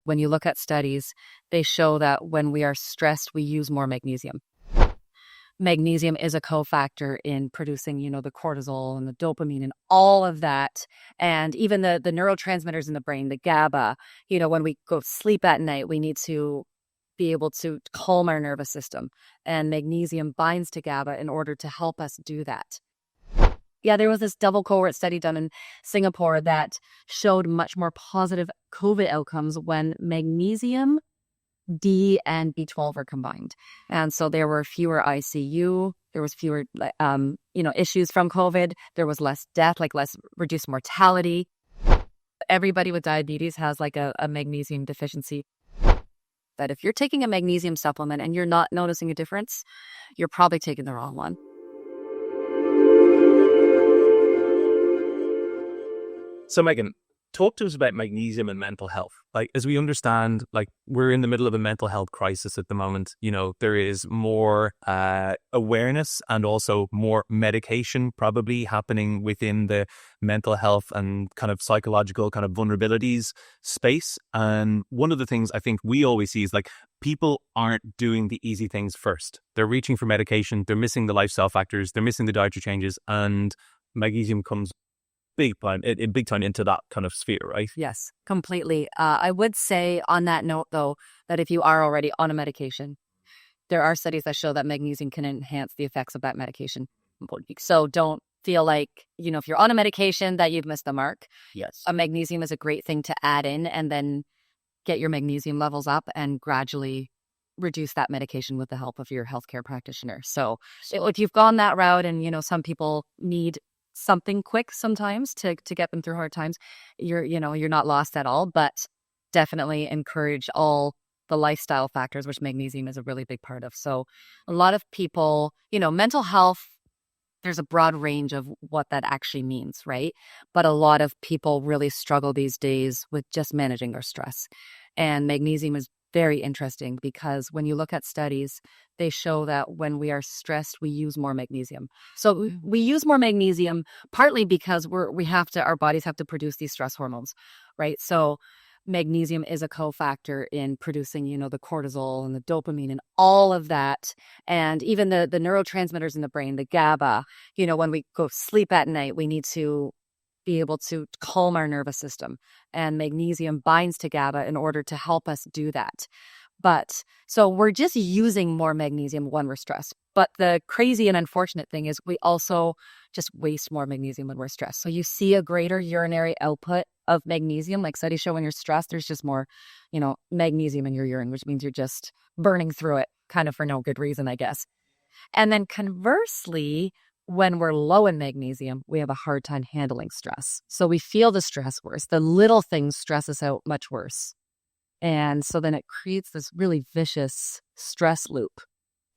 When you look at studies, they show that when we are stressed, we use more magnesium. Magnesium is a cofactor in producing, the cortisol and the dopamine and all of that. And even the neurotransmitters in the brain, the GABA, when we go sleep at night, we need to be able to calm our nervous system. And magnesium binds to GABA in order to help us do that. Yeah, there was this double cohort study done in Singapore that showed much more positive COVID outcomes when magnesium, D, and B12 are combined. And so there were fewer ICU, there was fewer, issues from COVID. There was less death, less reduced mortality. Everybody with diabetes has a magnesium deficiency. That if you're taking a magnesium supplement and you're not noticing a difference, you're probably taking the wrong one. So Megan, talk to us about magnesium and mental health. As we understand, we're in the middle of a mental health crisis at the moment. There is more awareness and also more medication probably happening within the mental health and kind of psychological kind of vulnerabilities space. And one of the things I think we always see is people aren't doing the easy things first. They're reaching for medication. They're missing the lifestyle factors. They're missing the dietary changes, and magnesium comes big time into that kind of sphere, right? Yes, completely. I would say on that note, though, that if you are already on a medication, there are studies that show that magnesium can enhance the effects of that medication. So don't feel like, if you're on a medication that you've missed the mark. Yes. A magnesium is a great thing to add in and then get your magnesium levels up and gradually reduce that medication with the help of your healthcare practitioner. So if you've gone that route and, some people need something quick sometimes to get them through hard times, you're not lost at all, but definitely encourage all the lifestyle factors, which magnesium is a really big part of. So a lot of people, mental health, there's a broad range of what that actually means, right? But a lot of people really struggle these days with just managing their stress. And magnesium is very interesting because when you look at studies, they show that when we are stressed, we use more magnesium. So we use more magnesium partly because our bodies have to produce these stress hormones, right? So magnesium is a cofactor in producing, the cortisol and the dopamine and all of that. And even the neurotransmitters in the brain, the GABA, when we go sleep at night, we need to be able to calm our nervous system. And magnesium binds to GABA in order to help us do that. But so we're just using more magnesium when we're stressed. But the crazy and unfortunate thing is we also just waste more magnesium when we're stressed. So you see a greater urinary output of magnesium. Studies show when you're stressed, there's just more, magnesium in your urine, which means you're just burning through it kind of for no good reason, I guess. And then conversely, when we're low in magnesium, we have a hard time handling stress. So we feel the stress worse. The little things stress us out much worse. And so then it creates this really vicious stress loop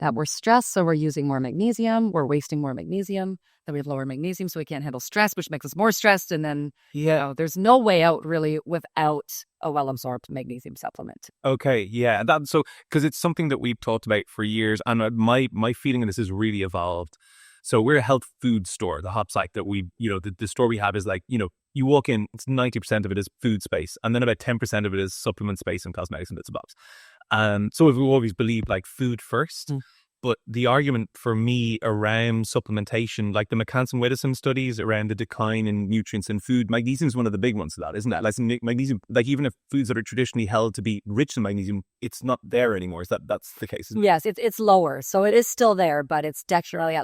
that we're stressed, so we're using more magnesium, we're wasting more magnesium, then we have lower magnesium, so we can't handle stress, which makes us more stressed. And then, there's no way out really without a well-absorbed magnesium supplement. Okay, yeah. So, because it's something that we've talked about for years, and my feeling of this has really evolved. So we're a health food store, the hot site that we, the store we have is you walk in, it's 90% of it is food space. And then about 10% of it is supplement space and cosmetics and bits and bobs. So we've always believed food first. But the argument for me around supplementation, the McCann-Widdowson studies around the decline in nutrients in food, magnesium is one of the big ones of that, isn't it? Magnesium, even if foods that are traditionally held to be rich in magnesium, it's not there anymore. That's the case, isn't it? Yes, it's lower. So it is still there, but it's definitely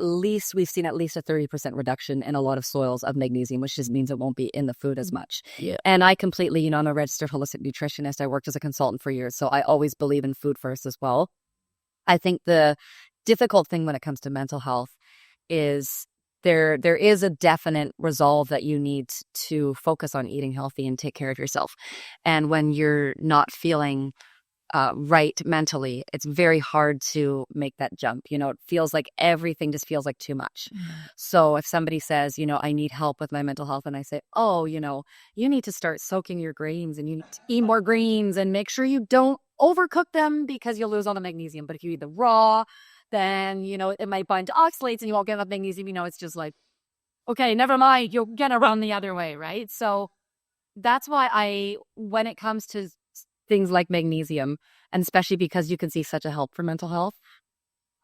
we've seen at least a 30% reduction in a lot of soils of magnesium, which just means it won't be in the food as much. Yeah. And I completely, I'm a registered holistic nutritionist. I worked as a consultant for years, so I always believe in food first as well. I think the difficult thing when it comes to mental health is there is a definite resolve that you need to focus on eating healthy and take care of yourself. And when you're not feeling right mentally, it's very hard to make that jump. It feels like everything just feels like too much. So if somebody says, I need help with my mental health, and I say, you need to start soaking your greens and you need to eat more greens and make sure you don't overcook them because you'll lose all the magnesium. But if you eat them raw, then, it might bind to oxalates and you won't get enough magnesium. It's just okay, never mind. You're going to run the other way, right? So that's why when it comes to things like magnesium, and especially because you can see such a help for mental health.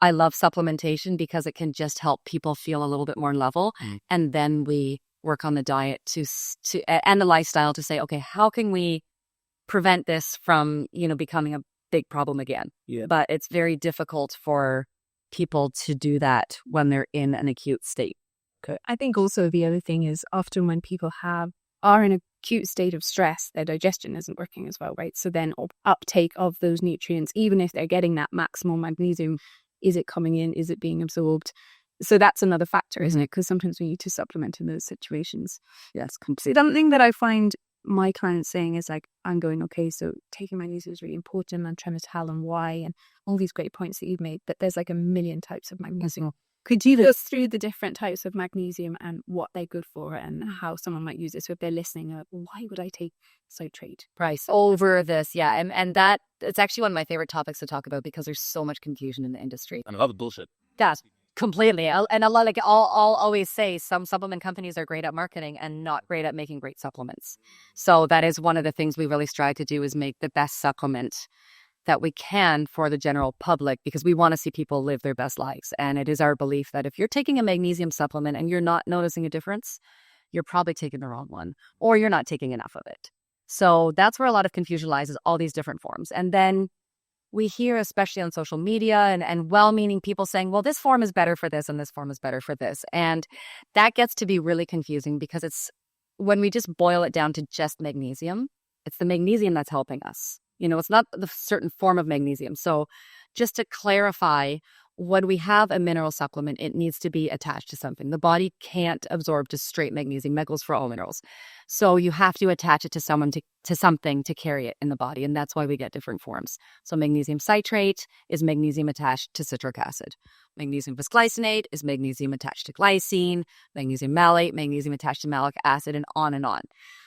I love supplementation because it can just help people feel a little bit more level. And then we work on the diet and the lifestyle to say, okay, how can we prevent this from, becoming a big problem again? Yeah. But it's very difficult for people to do that when they're in an acute state. Okay. I think also the other thing is often when people are in an acute state of stress, their digestion isn't working as well, right? So then uptake of those nutrients, even if they're getting that maximal magnesium, is it coming in? Is it being absorbed? So that's another factor, isn't it? Because sometimes we need to supplement in those situations. Yes, See, something that I find my clients saying is like, I'm going, okay, so taking magnesium is really important. I'm trying to tell them why and all these great points that you've made, but there's like a million types of magnesium. Could you go through the different types of magnesium and what they're good for and how someone might use it? So if they're listening, why would I take citrate? Price over this, yeah. And that it's actually one of my favorite topics to talk about because there's so much confusion in the industry. And a lot of bullshit. Yes, completely. And a lot, like I'll always say some supplement companies are great at marketing and not great at making great supplements. So that is one of the things we really strive to do is make the best supplement that we can for the general public because we want to see people live their best lives. And it is our belief that if you're taking a magnesium supplement and you're not noticing a difference, you're probably taking the wrong one or you're not taking enough of it. So that's where a lot of confusion lies, is all these different forms. And then we hear, especially on social media and well-meaning people saying, well, this form is better for this and this form is better for this. And that gets to be really confusing because it's when we just boil it down to just magnesium, it's the magnesium that's helping us. It's not the certain form of magnesium. So just to clarify, when we have a mineral supplement, it needs to be attached to something. The body can't absorb just straight magnesium. That goes for all minerals. So you have to attach it to something to carry it in the body. And that's why we get different forms. So magnesium citrate is magnesium attached to citric acid. Magnesium bisglycinate is magnesium attached to glycine. Magnesium malate, magnesium attached to malic acid, and on and on.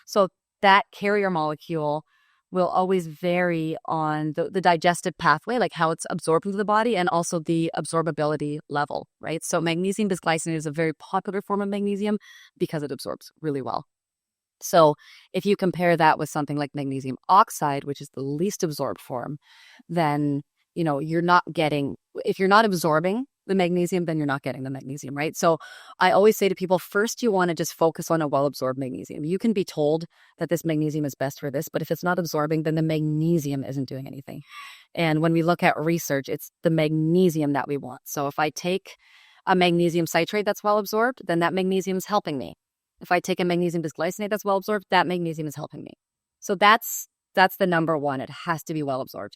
So that carrier molecule will always vary on the digestive pathway, like how it's absorbed into the body, and also the absorbability level, right? So magnesium bisglycinate is a very popular form of magnesium because it absorbs really well. So if you compare that with something like magnesium oxide, which is the least absorbed form, then, you're not getting, if you're not absorbing the magnesium, then you're not getting the magnesium, right? So I always say to people, first, you want to just focus on a well-absorbed magnesium. You can be told that this magnesium is best for this, but if it's not absorbing, then the magnesium isn't doing anything. And when we look at research, it's the magnesium that we want. So if I take a magnesium citrate that's well-absorbed, then that magnesium is helping me. If I take a magnesium bisglycinate that's well-absorbed, that magnesium is helping me. So that's the number one. It has to be well-absorbed.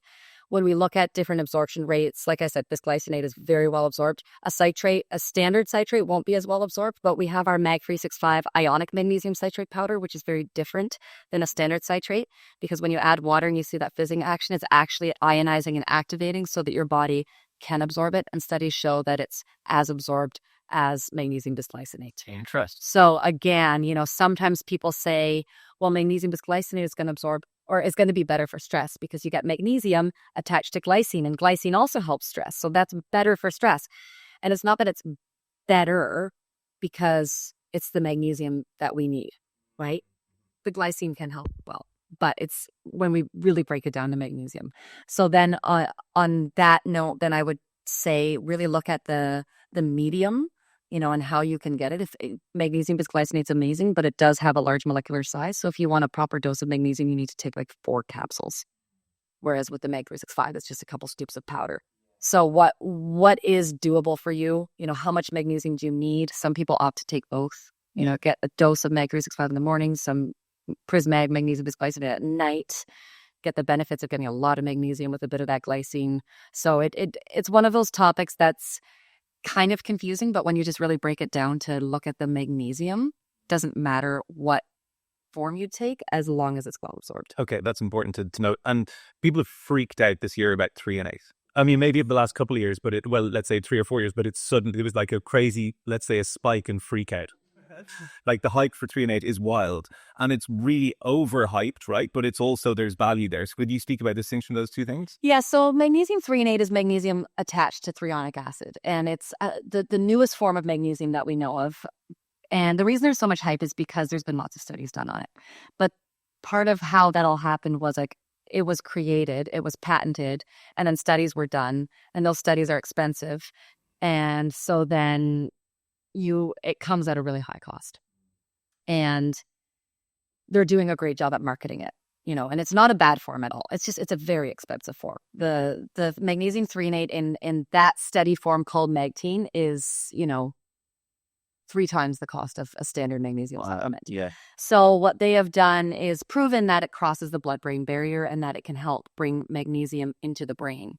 When we look at different absorption rates, like I said, bisglycinate is very well absorbed. A standard citrate won't be as well absorbed, but we have our Mag 365 ionic magnesium citrate powder, which is very different than a standard citrate, because when you add water and you see that fizzing action, it's actually ionizing and activating so that your body can absorb it. And studies show that it's as absorbed as magnesium bisglycinate. Interesting. So again, sometimes people say, well, magnesium bisglycinate is going to absorb or is going to be better for stress because you get magnesium attached to glycine, and glycine also helps stress. So that's better for stress. And it's not that it's better because it's the magnesium that we need, right? The glycine can help well, but it's when we really break it down to magnesium. So then on that note, then I would say really look at the medium, and how you can get it. If magnesium bisglycinate is amazing, but it does have a large molecular size. So if you want a proper dose of magnesium, you need to take like 4 capsules. Whereas with the Mag 365, it's just a couple scoops of powder. So what is doable for you? How much magnesium do you need? Some people opt to take both. Get a dose of Mag 365 in the morning, some Prizmag magnesium bisglycinate at night. Get the benefits of getting a lot of magnesium with a bit of that glycine. So it's one of those topics that's kind of confusing, but when you just really break it down to look at the magnesium, doesn't matter what form you take as long as it's well absorbed. Okay, that's important to note. And people have freaked out this year about 3 and 8. I mean, maybe the last couple of years, but let's say 3 or 4 years, but it was like a crazy, let's say a spike and freak out. Like the hype for 3 and 8 is wild, and it's really overhyped, right? But it's also, there's value there. So could you speak about the distinction of those two things? Yeah, so magnesium 3 and 8 is magnesium attached to threonic acid, and it's the newest form of magnesium that we know of. And the reason there's so much hype is because there's been lots of studies done on it. But part of how that all happened was like it was created, it was patented, and then studies were done, and those studies are expensive. And so then it comes at a really high cost. And they're doing a great job at marketing it, and it's not a bad form at all. It's a very expensive form. The magnesium threonate in that steady form called Magteen is, 3 times the cost of a standard magnesium supplement. Yeah. So what they have done is proven that it crosses the blood-brain barrier and that it can help bring magnesium into the brain,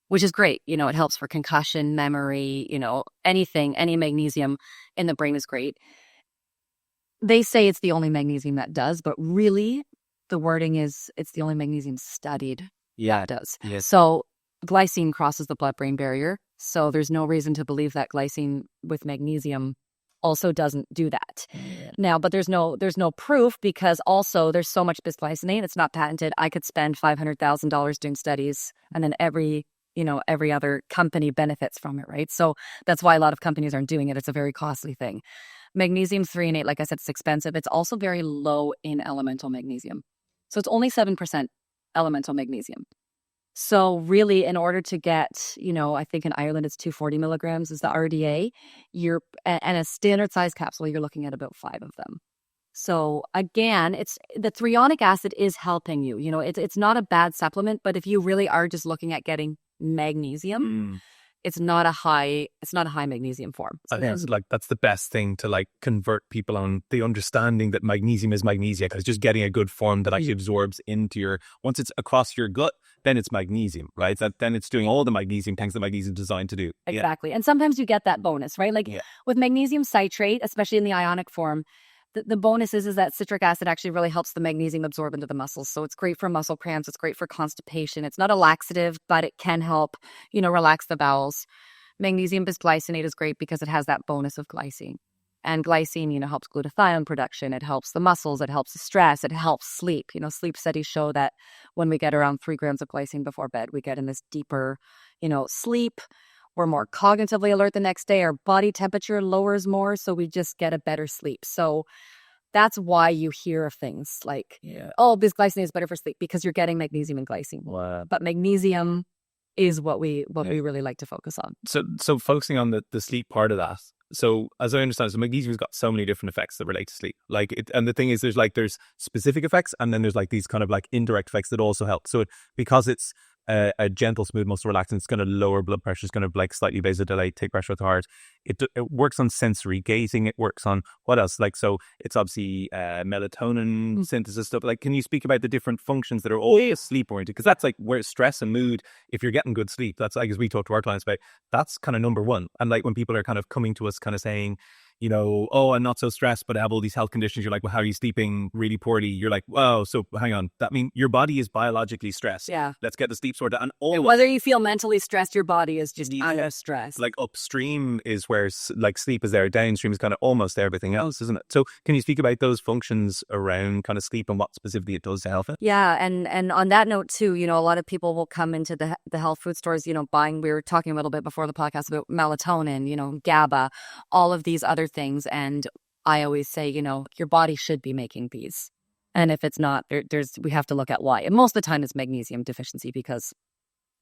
which is great. It helps for concussion, memory, anything, any magnesium in the brain is great. They say it's the only magnesium that does, but really the wording is it's the only magnesium studied that does. Yes. So glycine crosses the blood-brain barrier. So there's no reason to believe that glycine with magnesium also doesn't do that. Now, but there's no proof, because also there's so much bisglycinate, it's not patented. I could spend $500,000 doing studies, and then every other company benefits from it, right? So that's why a lot of companies aren't doing it. It's a very costly thing. Magnesium threonate, like I said, it's expensive. It's also very low in elemental magnesium. So it's only 7% elemental magnesium. So really, in order to get, I think in Ireland it's 240 milligrams is the RDA, and a standard size capsule, you're looking at about 5 of them. So again, it's the threonic acid is helping you. It's not a bad supplement, but if you really are just looking at getting magnesium, it's not a high magnesium form. I think that's the best thing to convert people on the understanding that magnesium is magnesia, because just getting a good form that actually absorbs into once it's across your gut, then it's magnesium, right? Then it's doing all the magnesium things that magnesium is designed to do. Exactly. And sometimes you get that bonus, right? With magnesium citrate, especially in the ionic form, the bonus is that citric acid actually really helps the magnesium absorb into the muscles. So it's great for muscle cramps. It's great for constipation. It's not a laxative, but it can help, relax the bowels. Magnesium bisglycinate is great because it has that bonus of glycine. And glycine, helps glutathione production. It helps the muscles. It helps the stress. It helps sleep. Sleep studies show that when we get around 3 grams of glycine before bed, we get in this deeper, sleep. We're more cognitively alert the next day. Our body temperature lowers more, so we just get a better sleep. So that's why you hear of things like, bisglycinate is better for sleep, because you're getting magnesium and glycine. Wow. But magnesium is what we really like to focus on. So focusing on the sleep part of that. So as I understand, magnesium's got so many different effects that relate to sleep. And the thing is, there's specific effects, and then there's these kind of indirect effects that also help. So because it's a gentle, smooth muscle relaxant, it's going to lower blood pressure. It's going to slightly vasodilate, take pressure off the heart. It works on sensory gazing. It works on what else? So it's obviously melatonin synthesis stuff. Can you speak about the different functions that are always sleep oriented? Because that's where stress and mood, if you're getting good sleep, that's as we talk to our clients about, that's kind of number one. And when people are kind of coming to us kind of saying, I'm not so stressed, but I have all these health conditions. You're like, well, how are you sleeping really poorly? You're like, oh, so hang on. That means your body is biologically stressed. Yeah. Let's get the sleep sorted. And whether you feel mentally stressed, your body is just under stress. Upstream is where sleep is there. Downstream is kind of almost everything else, isn't it? So can you speak about those functions around kind of sleep and what specifically it does to help it? Yeah. And on that note too, a lot of people will come into the health food stores, buying, we were talking a little bit before the podcast about melatonin, GABA, all of these other things. And I always say, your body should be making these. And if it's not, we have to look at why. And most of the time it's magnesium deficiency, because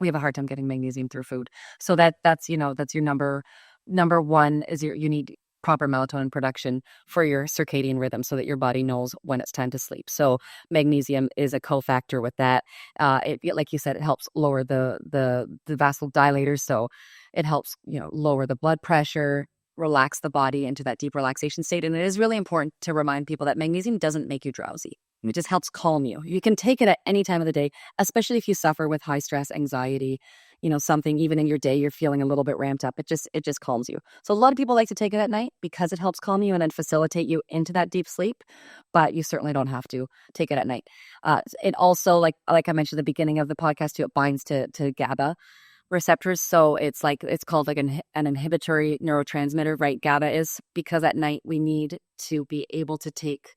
we have a hard time getting magnesium through food. So that's your number one is you need proper melatonin production for your circadian rhythm, so that your body knows when it's time to sleep. So magnesium is a cofactor with that. Like you said, it helps lower the vasodilators. So it helps, lower the blood pressure, relax the body into that deep relaxation state. And it is really important to remind people that magnesium doesn't make you drowsy. It just helps calm you. You can take it at any time of the day, especially if you suffer with high stress, anxiety, something even in your day, you're feeling a little bit ramped up. It just calms you. So a lot of people like to take it at night because it helps calm you and then facilitate you into that deep sleep. But you certainly don't have to take it at night. It also, like I mentioned at the beginning of the podcast too, it binds to GABA receptors. So it's called an inhibitory neurotransmitter, right? GABA is, because at night we need to be able to take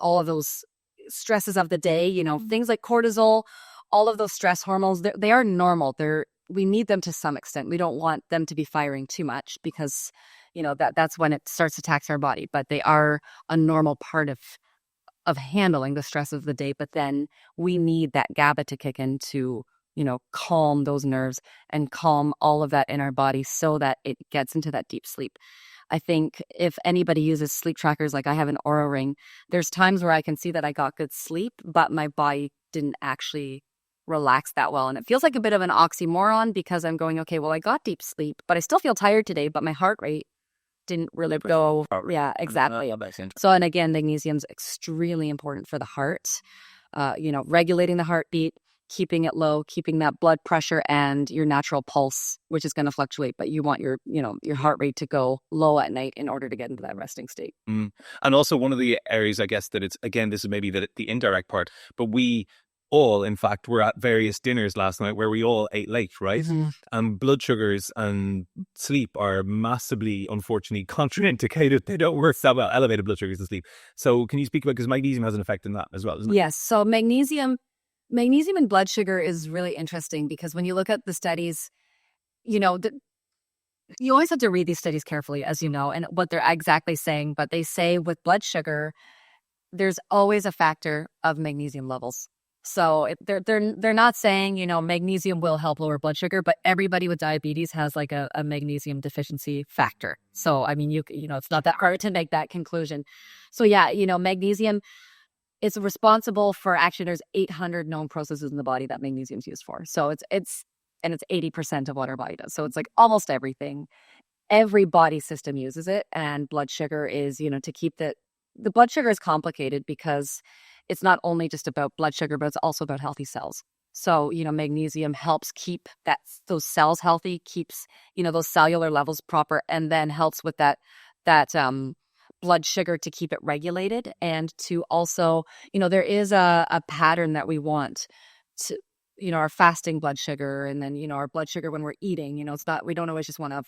all of those stresses of the day, things like cortisol, all of those stress hormones, they are normal. We need them to some extent. We don't want them to be firing too much, because, that's when it starts to tax our body, but they are a normal part of of handling the stress of the day, but then we need that GABA to kick in to, calm those nerves and calm all of that in our body so that it gets into that deep sleep. I think if anybody uses sleep trackers, like I have an Aura Ring, there's times where I can see that I got good sleep, but my body didn't actually relax that well. And it feels like a bit of an oxymoron because I'm going, okay, well, I got deep sleep, but I still feel tired today, but my heart rate didn't really go. Yeah, exactly. So, and again, magnesium's extremely important for the heart, regulating the heartbeat, keeping it low, keeping that blood pressure and your natural pulse, which is going to fluctuate, but you want your heart rate to go low at night in order to get into that resting state. And also one of the areas, I guess, that it's, again, this is maybe the indirect part, but we all, in fact, were at various dinners last night where we all ate late, right? Mm-hmm. And blood sugars and sleep are massively, unfortunately, contraindicated. They don't work that well, elevated blood sugars and sleep. So can you speak about, because magnesium has an effect in that as well, doesn't it? Yes. So magnesium and blood sugar is really interesting because when you look at the studies, you always have to read these studies carefully, as you know, and what they're exactly saying. But they say with blood sugar, there's always a factor of magnesium levels. So they're not saying, magnesium will help lower blood sugar, but everybody with diabetes has like a magnesium deficiency factor. So, I mean, it's not that hard to make that conclusion. So yeah, magnesium is responsible for, actually, there's 800 known processes in the body that magnesium is used for. So it's 80% of what our body does. So it's like almost everything. Every body system uses it. And blood sugar is, to keep the blood sugar is complicated because it's not only just about blood sugar, but it's also about healthy cells. So, magnesium helps keep those cells healthy, keeps, those cellular levels proper, and then helps with that blood sugar to keep it regulated. And to also, there is a pattern that we want to, our fasting blood sugar, and then, our blood sugar when we're eating, we don't always just want to have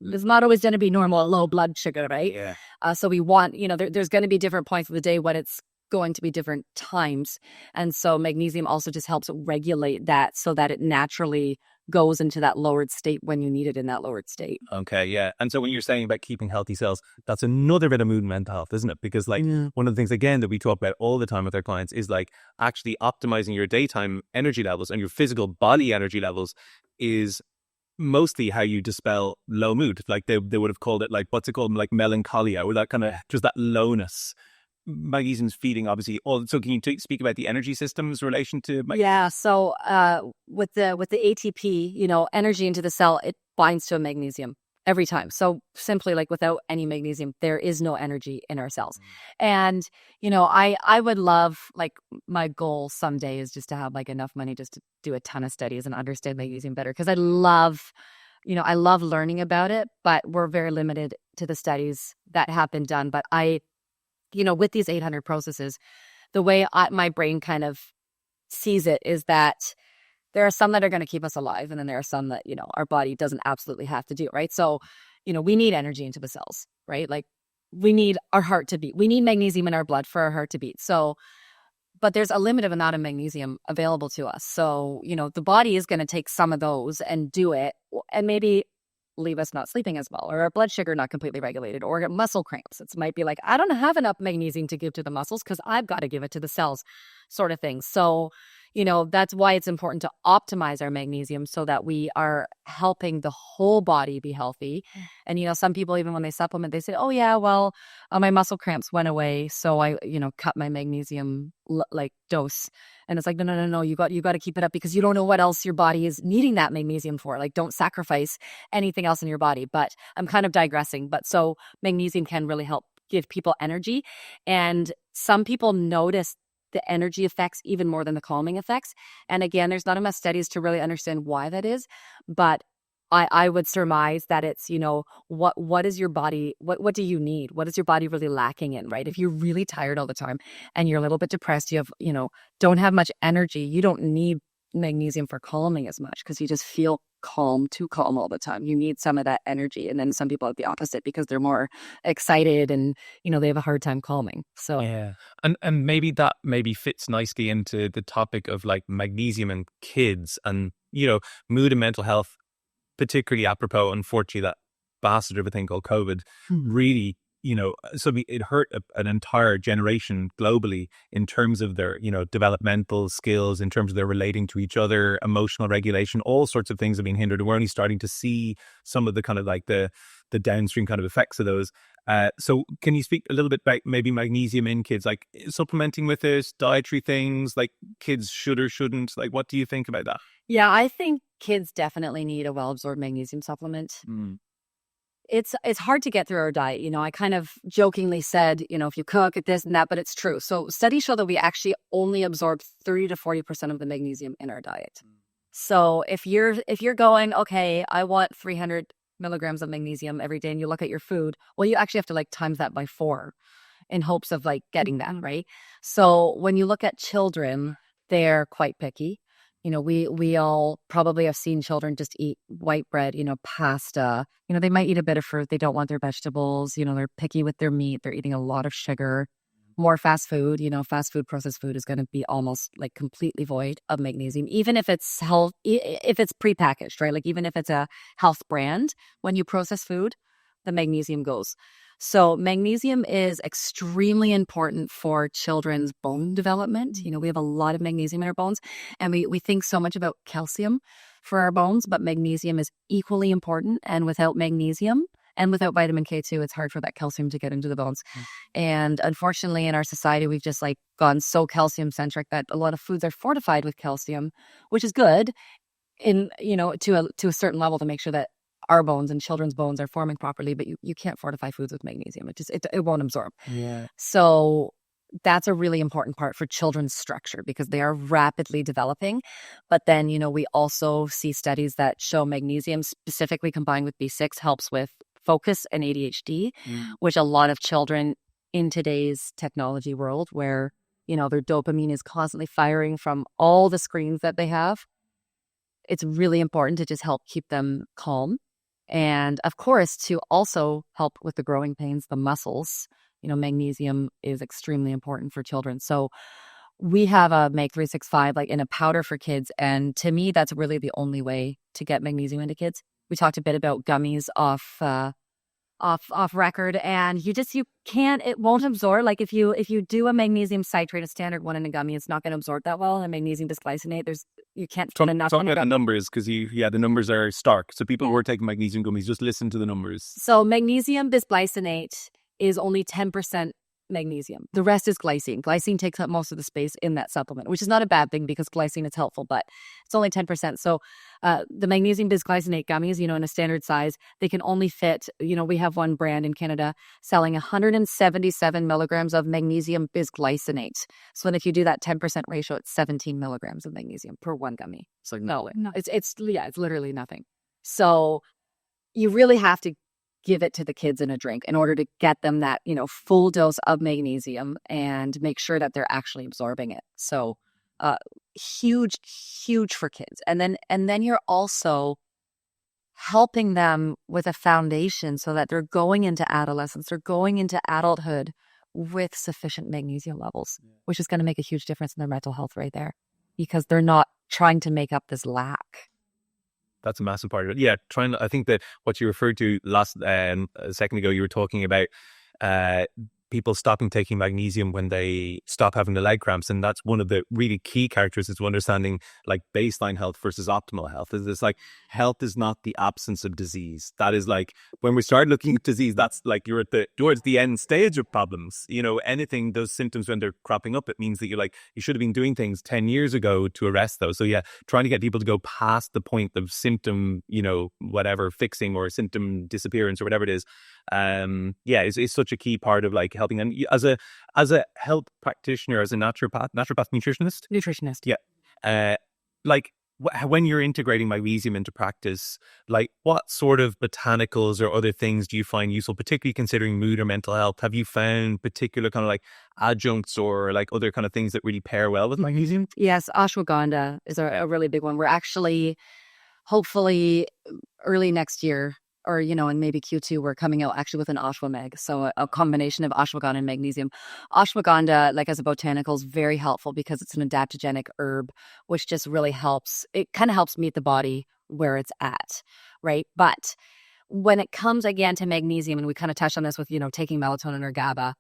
it's not always going to be normal low blood sugar, right? Yeah. So we want, there's going to be different points of the day when it's going to be different times. And so magnesium also just helps regulate that so that it naturally goes into that lowered state when you need it in that lowered state. Okay, yeah. And so when you're saying about keeping healthy cells, that's another bit of mood and mental health, isn't it? Because one of the things, again, that we talk about all the time with our clients is actually optimizing your daytime energy levels and your physical body energy levels is mostly how you dispel low mood. They would have called it what's it called? Melancholia, or that kind of just that lowness. Magnesium's feeding, obviously. So can you speak about the energy system's relation to magnesium? Yeah. So with the ATP, energy into the cell, it binds to a magnesium every time. So simply without any magnesium, there is no energy in our cells. And, I would love, my goal someday is just to have enough money just to do a ton of studies and understand magnesium better. Because I love learning about it, but we're very limited to the studies that have been done. But with these 800 processes, the way my brain kind of sees it is that there are some that are going to keep us alive, and then there are some that, our body doesn't absolutely have to do, right? So, we need energy into the cells, right? We need our heart to beat. We need magnesium in our blood for our heart to beat. So, but there's a limited amount of magnesium available to us. So, the body is going to take some of those and do it, and maybe leave us not sleeping as well, or our blood sugar not completely regulated, or get muscle cramps. It might be I don't have enough magnesium to give to the muscles because I've got to give it to the cells, sort of thing. So, that's why it's important to optimize our magnesium so that we are helping the whole body be healthy. And, some people, even when they supplement, they say, oh yeah, well, my muscle cramps went away, so I, cut my magnesium dose. And it's no, you got to keep it up because you don't know what else your body is needing that magnesium for. Don't sacrifice anything else in your body. But I'm kind of digressing. But so magnesium can really help give people energy. And some people notice the energy effects even more than the calming effects. And again, there's not enough studies to really understand why that is. But I would surmise that it's, what is your body, what do you need? What is your body really lacking in, right? If you're really tired all the time and you're a little bit depressed, you have, don't have much energy, you don't need magnesium for calming as much because you just feel too calm all the time. You need some of that energy. And then some people have the opposite because they're more excited and, they have a hard time calming. So yeah. And maybe that fits nicely into the topic of magnesium in kids and, mood and mental health, particularly apropos, unfortunately, that bastard of a thing called COVID really it hurt an entire generation globally in terms of their, developmental skills, in terms of their relating to each other, emotional regulation, all sorts of things have been hindered. And we're only starting to see some of the kind of like the downstream kind of effects of those. So can you speak a little bit about maybe magnesium in kids, like supplementing with it, dietary things, like kids should or shouldn't, like what do you think about that? Yeah, I think kids definitely need a well-absorbed magnesium supplement. It's hard to get through our diet. I kind of jokingly said, if you cook it, this and that, but it's true. So studies show that we actually only absorb 30 to 40% of the magnesium in our diet. So if you're going, okay, I want 300 milligrams of magnesium every day, and you look at your food, well, you actually have to like times that by 4 in hopes of like getting that, right? So when you look at children, they're quite picky. We all probably have seen children just eat white bread, pasta. They might eat a bit of fruit. They don't want their vegetables. They're picky with their meat. They're eating a lot of sugar. More fast food. Fast food, processed food is going to be almost like completely void of magnesium, even if it's if it's prepackaged, right? Like even if it's a health brand, when you process food, the magnesium goes. So magnesium is extremely important for children's bone development. We have a lot of magnesium in our bones, and we think so much about calcium for our bones, but magnesium is equally important. And without magnesium and without vitamin K2, it's hard for that calcium to get into the bones. And unfortunately, in our society, we've just like gone so calcium centric that a lot of foods are fortified with calcium, which is good in, to a certain level to make sure that our bones and children's bones are forming properly, but you can't fortify foods with magnesium. It won't absorb. Yeah. So that's a really important part for children's structure because they are rapidly developing. But then, we also see studies that show magnesium specifically combined with B6 helps with focus and ADHD, which a lot of children in today's technology world where, their dopamine is constantly firing from all the screens that they have. It's really important to just help keep them calm. And of course, to also help with the growing pains, the muscles, magnesium is extremely important for children. So we have a Mag 365 like in a powder for kids. And to me, that's really the only way to get magnesium into kids. We talked a bit about gummies off record, and you can't, it won't absorb. Like if you do a magnesium citrate, a standard one in a gummy, it's not going to absorb that well. And magnesium bisglycinate, you can't put enough. Talk about the numbers because the numbers are stark. So people who are taking magnesium gummies, just listen to the numbers. So magnesium bisglycinate is only 10% magnesium. The rest is glycine. Glycine takes up most of the space in that supplement, which is not a bad thing because glycine is helpful, but it's only 10%. So the magnesium bisglycinate gummies, in a standard size, they can only fit, we have one brand in Canada selling 177 milligrams of magnesium bisglycinate. So then if you do that 10% ratio, it's 17 milligrams of magnesium per one gummy. So no. It's literally nothing. So you really have to give it to the kids in a drink in order to get them that, full dose of magnesium and make sure that they're actually absorbing it. So huge for kids. And then you're also helping them with a foundation so that they're going into adolescence, they're going into adulthood with sufficient magnesium levels, which is going to make a huge difference in their mental health right there because they're not trying to make up this lack. That's a massive part of it. Yeah, I think that what you referred to a second ago, you were talking about people stopping taking magnesium when they stop having the leg cramps. And that's one of the really key characteristics of understanding like baseline health versus optimal health. Is this like health is not the absence of disease. That is like when we start looking at disease, that's like you're towards the end stage of problems. Anything, those symptoms when they're cropping up, it means that you should have been doing things 10 years ago to arrest those. So yeah, trying to get people to go past the point of symptom, whatever fixing or symptom disappearance or whatever it is. It's such a key part of like helping. And as a health practitioner, as a naturopath nutritionist, when you're integrating magnesium into practice, like what sort of botanicals or other things do you find useful, particularly considering mood or mental health? Have you found particular kind of like adjuncts or like other kind of things that really pair well with magnesium? Yes, ashwagandha is a really big one. We're actually, hopefully early next year, or, in maybe Q2, we're coming out actually with an ashwamag. So a combination of ashwagandha and magnesium. Ashwagandha, like as a botanical, is very helpful because it's an adaptogenic herb, which just really helps. It kind of helps meet the body where it's at, right? But when it comes again to magnesium, and we kind of touched on this with, taking melatonin or GABA,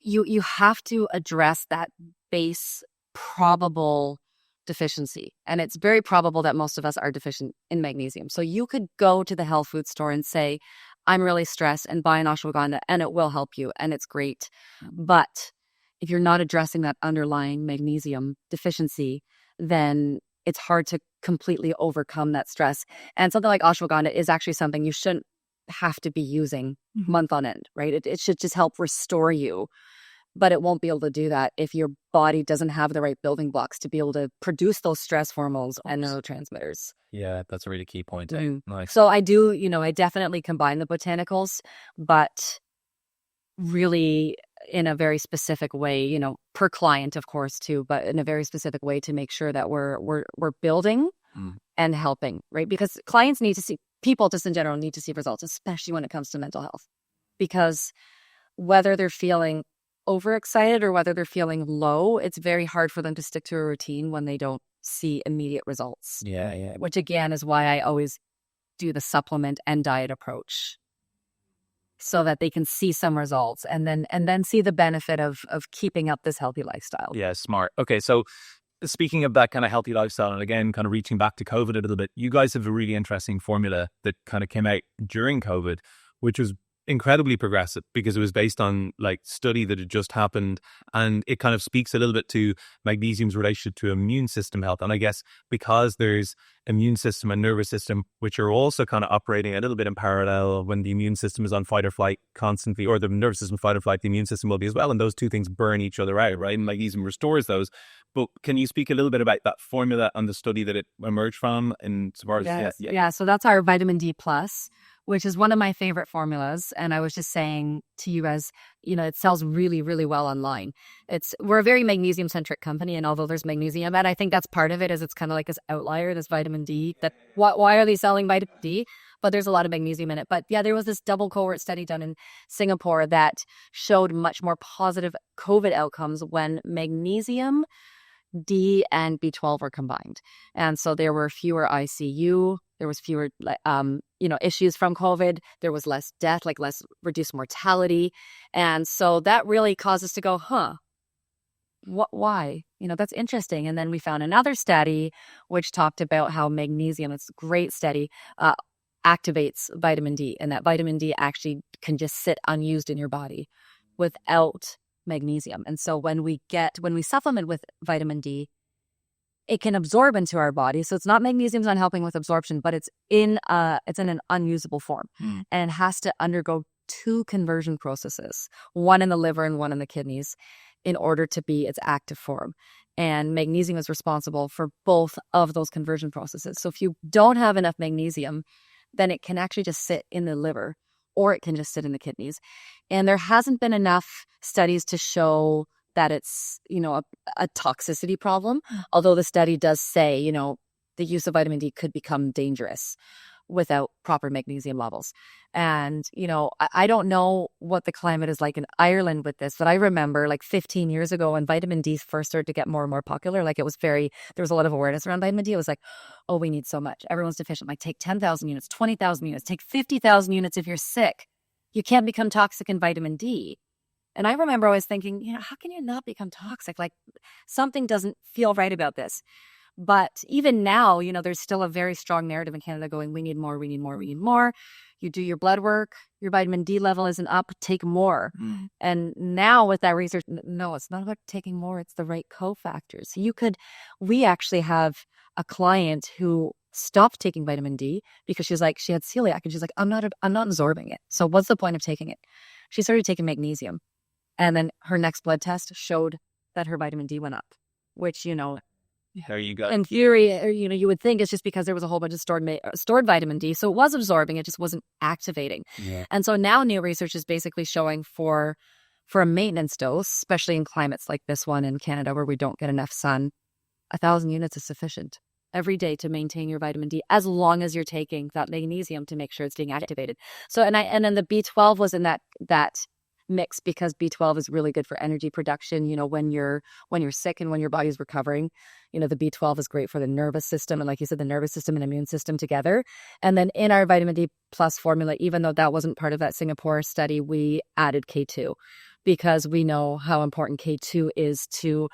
you have to address that base probable deficiency. And it's very probable that most of us are deficient in magnesium. So you could go to the health food store and say, I'm really stressed, and buy an ashwagandha, and it will help you, and it's great. But if you're not addressing that underlying magnesium deficiency, then it's hard to completely overcome that stress. And something like ashwagandha is actually something you shouldn't have to be using month on end, right? It should just help restore you. But it won't be able to do that if your body doesn't have the right building blocks to be able to produce those stress hormones and neurotransmitters. Yeah, that's a really key point. Nice. So I do, I definitely combine the botanicals, but really in a very specific way, per client, of course, too, but in a very specific way to make sure that we're building and helping, right? Because clients need to see, people just in general need to see results, especially when it comes to mental health. Because whether they're feeling overexcited or whether they're feeling low, it's very hard for them to stick to a routine when they don't see immediate results. Yeah. Which again is why I always do the supplement and diet approach, so that they can see some results and then see the benefit of keeping up this healthy lifestyle. Yeah, smart. Okay, so speaking of that kind of healthy lifestyle, and again, kind of reaching back to COVID a little bit, you guys have a really interesting formula that kind of came out during COVID, which was incredibly progressive because it was based on like study that had just happened, and it kind of speaks a little bit to magnesium's relationship to immune system health. And I guess because there's immune system and nervous system which are also kind of operating a little bit in parallel, when the immune system is on fight or flight constantly, or the nervous system fight or flight, the immune system will be as well, and those two things burn each other out, right? And magnesium restores those. But can you speak a little bit about that formula and the study that it emerged from? In so far as yeah, so that's our vitamin D plus, which is one of my favorite formulas. And I was just saying to you, as it sells really, really well online. We're a very magnesium centric company, and although there's magnesium, and I think that's part of it, is it's kind of like this outlier, this vitamin D. That why are they selling vitamin D? But there's a lot of magnesium in it. But yeah, there was this double cohort study done in Singapore that showed much more positive COVID outcomes when magnesium, D, and B12 were combined. And so there were fewer ICU, there was fewer issues from COVID, there was less death, like less reduced mortality. And so that really caused us to go, why? That's interesting. And then we found another study which talked about how magnesium, it's a great study, activates vitamin D, and that vitamin D actually can just sit unused in your body without magnesium. And so when we supplement with vitamin D, it can absorb into our body. So it's not magnesium's not helping with absorption, but it's in an unusable form, and it has to undergo 2 conversion processes, one in the liver and one in the kidneys, in order to be its active form. And magnesium is responsible for both of those conversion processes. So if you don't have enough magnesium, then it can actually just sit in the liver, or it can just sit in the kidneys. And there hasn't been enough studies to show that it's, a toxicity problem. Although the study does say, the use of vitamin D could become dangerous without proper magnesium levels. And, I don't know what the climate is like in Ireland with this, but I remember like 15 years ago when vitamin D first started to get more and more popular, like there was a lot of awareness around vitamin D. It was like, oh, we need so much. Everyone's deficient. Like take 10,000 units, 20,000 units, take 50,000 units if you're sick. You can't become toxic in vitamin D. And I remember always thinking, how can you not become toxic? Like something doesn't feel right about this. But even now, there's still a very strong narrative in Canada going, we need more, we need more, we need more. You do your blood work, your vitamin D level isn't up, take more. And now with that research, no, it's not about taking more, it's the right cofactors. We actually have a client who stopped taking vitamin D because she had celiac, and she's like, I'm not absorbing it. So what's the point of taking it? She started taking magnesium. And then her next blood test showed that her vitamin D went up, which, there you go. in theory, you would think it's just because there was a whole bunch of stored vitamin D. So it was absorbing, it just wasn't activating. Yeah. And so now new research is basically showing for a maintenance dose, especially in climates like this one in Canada where we don't get enough sun, 1,000 units is sufficient every day to maintain your vitamin D, as long as you're taking that magnesium to make sure it's being activated. So, and then the B12 was in that mix because B12 is really good for energy production. When you're sick and when your body's recovering, the B12 is great for the nervous system. And like you said, the nervous system and immune system together. And then in our vitamin D plus formula, even though that wasn't part of that Singapore study, we added K2 because we know how important K2 is to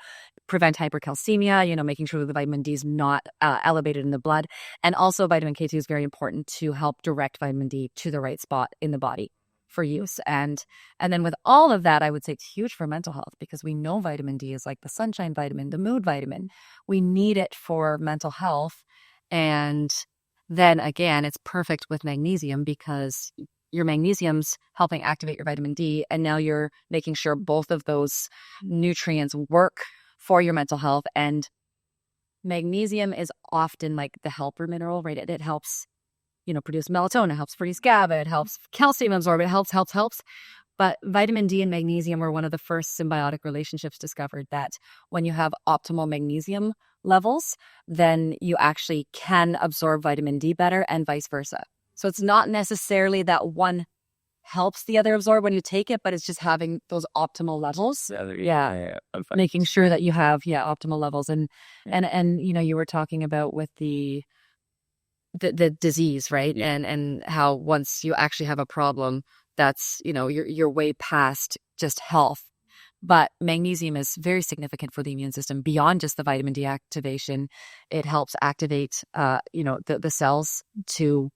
prevent hypercalcemia, making sure that the vitamin D is not elevated in the blood. And also vitamin K2 is very important to help direct vitamin D to the right spot in the body for use. And then with all of that, I would say it's huge for mental health because we know vitamin D is like the sunshine vitamin, the mood vitamin. We need it for mental health. And then again, it's perfect with magnesium because your magnesium's helping activate your vitamin D. And now you're making sure both of those nutrients work for your mental health. And magnesium is often like the helper mineral, right? It helps, produce melatonin, it helps produce GABA, it helps calcium absorb, it helps. But vitamin D and magnesium were one of the first symbiotic relationships discovered that when you have optimal magnesium levels, then you actually can absorb vitamin D better and vice versa. So it's not necessarily that one helps the other absorb when you take it, but it's just having those optimal levels. Making sure that you have optimal levels. And you were talking about with the disease, right? And how once you actually have a problem, that's you're way past just health. But magnesium is very significant for the immune system beyond just the vitamin D activation. It helps activate the cells to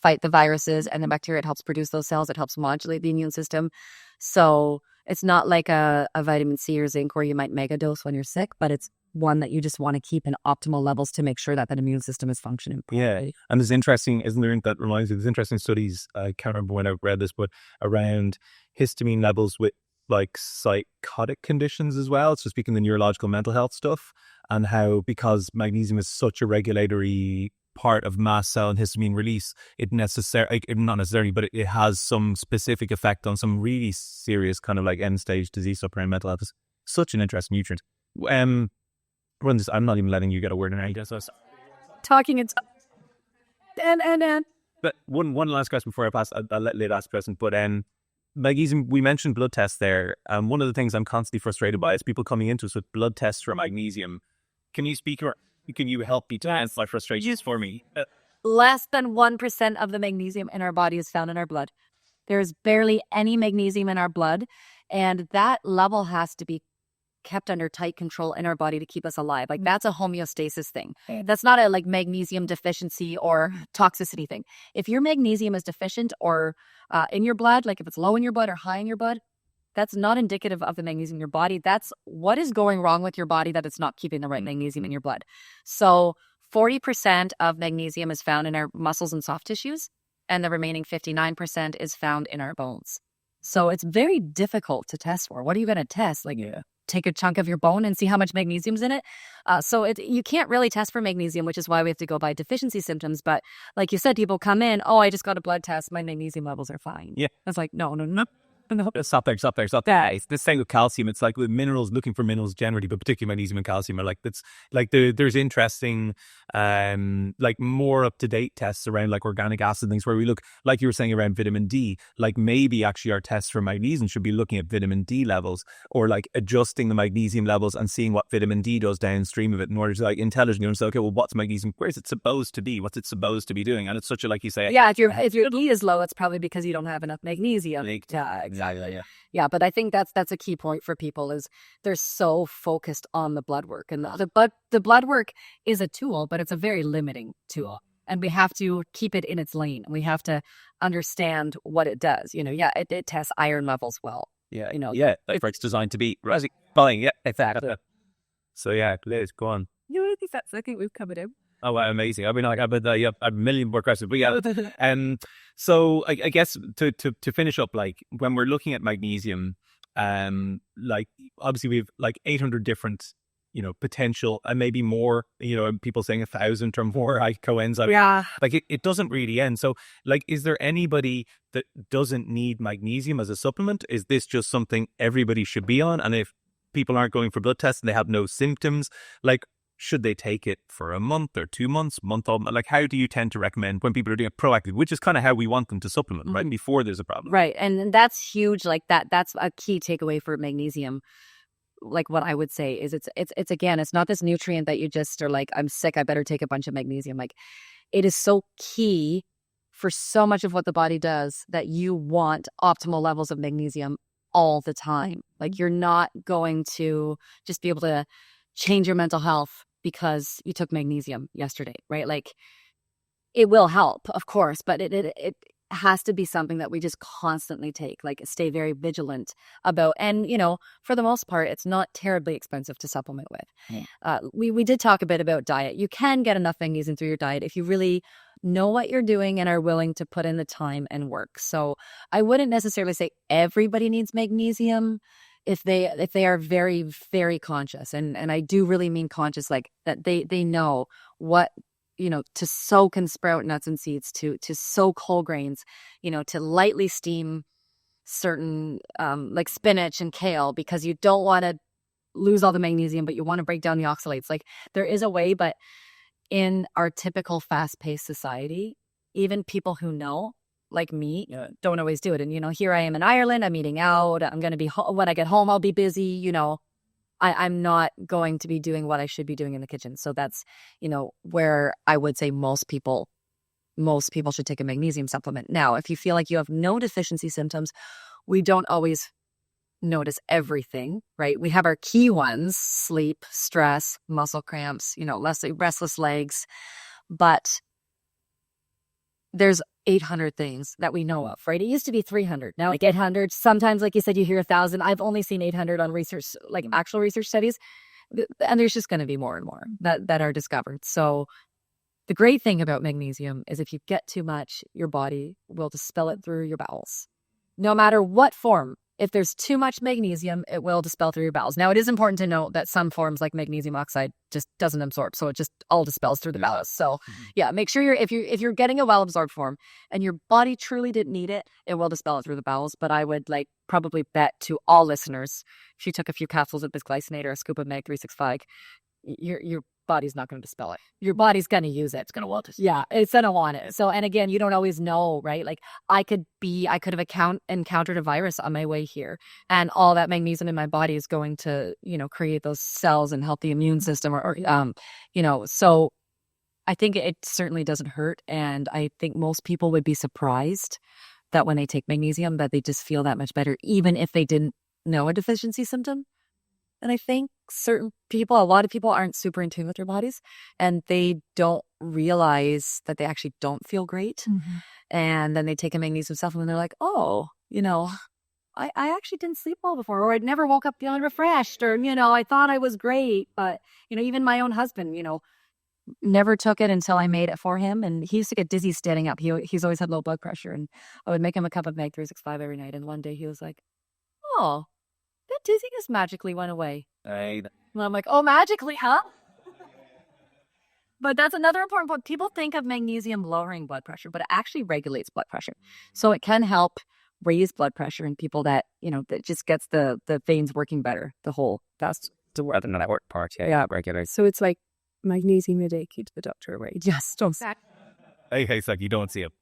fight the viruses and the bacteria. It helps produce those cells. It helps modulate the immune system. So it's not like a vitamin C or zinc where you might mega dose when you're sick, but it's one that you just want to keep in optimal levels to make sure that immune system is functioning properly. Yeah. And there's interesting, that reminds me, there's interesting studies, I can't remember when I read this, but around histamine levels with like psychotic conditions as well. So speaking the neurological mental health stuff, and how because magnesium is such a regulatory part of mast cell and histamine release, not necessarily, but it has some specific effect on some really serious kind of like end stage disease stuff around mental health. It's such an interesting nutrient. Run this. I'm not even letting you get a word in. I guess. Talking and. But one last question before I pass. I'll let Lyd ask the question. But magnesium. We mentioned blood tests there. One of the things I'm constantly frustrated by is people coming into us with blood tests for magnesium. Can you speak or can you help me to answer my frustrations for me? Less than 1% of the magnesium in our body is found in our blood. There's barely any magnesium in our blood, and that level has to be kept under tight control in our body to keep us alive. Like that's a homeostasis thing. That's not a like magnesium deficiency or toxicity thing. If your magnesium is deficient or in your blood, like if it's low in your blood or high in your blood, that's not indicative of the magnesium in your body. That's what is going wrong with your body that it's not keeping the right magnesium in your blood. So 40% of magnesium is found in our muscles and soft tissues, and the remaining 59% is found in our bones. So it's very difficult to test for. What are you going to test? Like take a chunk of your bone and see how much magnesium's in it. So you can't really test for magnesium, which is why we have to go by deficiency symptoms. But like you said, people come in, I just got a blood test. My magnesium levels are fine. Yeah. It's like, no. Stop there. It's the same with calcium. It's like with minerals, looking for minerals generally, but particularly magnesium and calcium are like, that's like there's interesting, like more up to date tests around like organic acid things where we look, like you were saying around vitamin D, like maybe actually our tests for magnesium should be looking at vitamin D levels or like adjusting the magnesium levels and seeing what vitamin D does downstream of it in order to like intelligently say, okay, well, what's magnesium? Where's it supposed to be? What's it supposed to be doing? And it's such a, like you say, if your E is low, it's probably because you don't have enough magnesium. Yeah, but I think that's a key point for people is they're so focused on the blood work, and the blood work is a tool, but it's a very limiting tool, and we have to keep it in its lane. We have to understand what it does. It tests iron levels well. Like it's designed to be fine. Yeah, exactly. So yeah, Liz, go on. I think we've covered it. Oh, wow, amazing. I mean, like, a million more questions, but yeah. So I guess to finish up, like when we're looking at magnesium, like obviously we've like 800 different, potential and maybe more, people saying 1,000 or more coenzymes. Yeah. Like it doesn't really end. So like, is there anybody that doesn't need magnesium as a supplement? Is this just something everybody should be on? And if people aren't going for blood tests and they have no symptoms, like, should they take it for a month or 2 months, month on? Like, how do you tend to recommend when people are doing it proactively, which is kind of how we want them to supplement, right? Before there's a problem. Right. And that's huge. Like that's a key takeaway for magnesium. Like what I would say is it's again, it's not this nutrient that you just are like, I'm sick, I better take a bunch of magnesium. Like it is so key for so much of what the body does that you want optimal levels of magnesium all the time. Like you're not going to just be able to change your mental health because you took magnesium yesterday, right? Like it will help, of course, but it has to be something that we just constantly take, like stay very vigilant about. And, for the most part, it's not terribly expensive to supplement with. Yeah. We did talk a bit about diet. You can get enough magnesium through your diet if you really know what you're doing and are willing to put in the time and work. So I wouldn't necessarily say everybody needs magnesium if they are very, very conscious. And I do really mean conscious, like that they know what, to soak and sprout nuts and seeds, to soak whole grains, to lightly steam certain like spinach and kale, because you don't want to lose all the magnesium, but you want to break down the oxalates. Like there is a way, but in our typical fast-paced society, even people who know, like me, don't always do it. And, here I am in Ireland, I'm eating out, I'm going to be, when I get home, I'll be busy, I'm not going to be doing what I should be doing in the kitchen. So that's, where I would say most people should take a magnesium supplement. Now, if you feel like you have no deficiency symptoms, we don't always notice everything, right? We have our key ones: sleep, stress, muscle cramps, restless legs, but there's 800 things that we know of, right? It used to be 300. Now like 800. Sometimes, like you said, you hear 1,000. I've only seen 800 on research, like actual research studies. And there's just going to be more and more that are discovered. So the great thing about magnesium is if you get too much, your body will dispel it through your bowels. No matter what form. If there's too much magnesium, it will dispel through your bowels. Now, it is important to note that some forms like magnesium oxide just doesn't absorb, so it just all dispels through the bowels. So, yeah, make sure if you're getting a well-absorbed form and your body truly didn't need it, it will dispel it through the bowels. But I would probably bet to all listeners, if you took a few capsules of bisglycinate or a scoop of Mag 365, your body's not going to dispel it. Your body's going to use it. It's going to want it. Yeah, it's going to want it. So, and again, you don't always know, right? Like I could have encountered a virus on my way here, and all that magnesium in my body is going to, create those cells and help the immune system so I think it certainly doesn't hurt. And I think most people would be surprised that when they take magnesium, that they just feel that much better, even if they didn't know a deficiency symptom. And I think a lot of people aren't super in tune with their bodies, and they don't realize that they actually don't feel great. Mm-hmm. And then they take a magnesium supplement and they're like, oh, I actually didn't sleep well before, or I'd never woke up feeling refreshed, or, I thought I was great. But, even my own husband, never took it until I made it for him. And he used to get dizzy standing up. He's always had low blood pressure, and I would make him a cup of Mag 365 every night. And one day he was like, oh, that dizziness magically went away. And I'm like, oh, magically, huh? But that's another important point. People think of magnesium lowering blood pressure, but it actually regulates blood pressure. So it can help raise blood pressure in people that, that just gets the veins working better. That's the word. The network part, yeah. Regulate. So it's like magnesium a day, keep to the doctor, right? Yes, exactly. Hey, it's like you don't see it.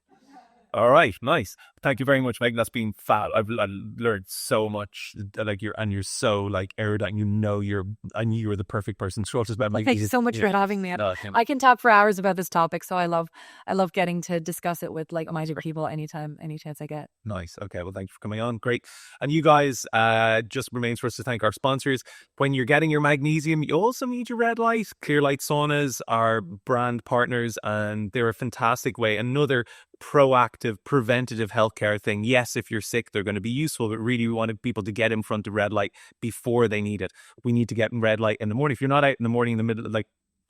All right, nice. Thank you very much, Megan. That's been fab. I've learned so much. You're so erudite. I knew you were the perfect person to talk to us about. Thank you so much for having me. No, I can talk for hours about this topic, so I love getting to discuss it with like-minded people any chance I get. Nice. Okay. Well, thank you for coming on. Great. And you guys, just remains for us to thank our sponsors. When you're getting your magnesium, you also need your red light. Clear Light Saunas are brand partners, and they're a fantastic way. Another proactive, preventative healthcare thing. Yes, if you're sick, they're going to be useful, but really we wanted people to get in front of red light before they need it. We need to get in red light in the morning. If you're not out in the morning, in the middle,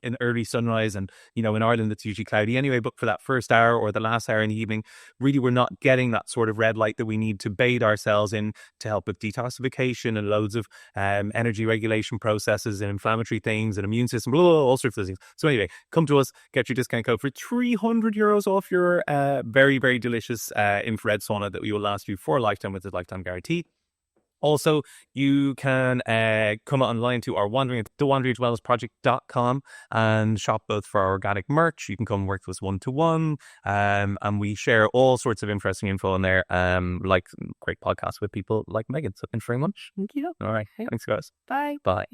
in early sunrise, and in Ireland it's usually cloudy anyway, but for that first hour or the last hour in the evening, really we're not getting that sort of red light that we need to bathe ourselves in to help with detoxification and loads of energy regulation processes and inflammatory things and immune system, all sorts of things. So anyway, come to us, get your discount code for €300 off your very, very delicious infrared sauna that we will last you for a lifetime with a lifetime guarantee. Also, you can come online to our wandering at thewanderingwellnessproject.com and shop both for our organic merch. You can come work with us one-to-one, and we share all sorts of interesting info in there, like great podcasts with people like Megan. So thanks very much. Thank you. All right. Okay. Thanks, guys. Bye. Bye.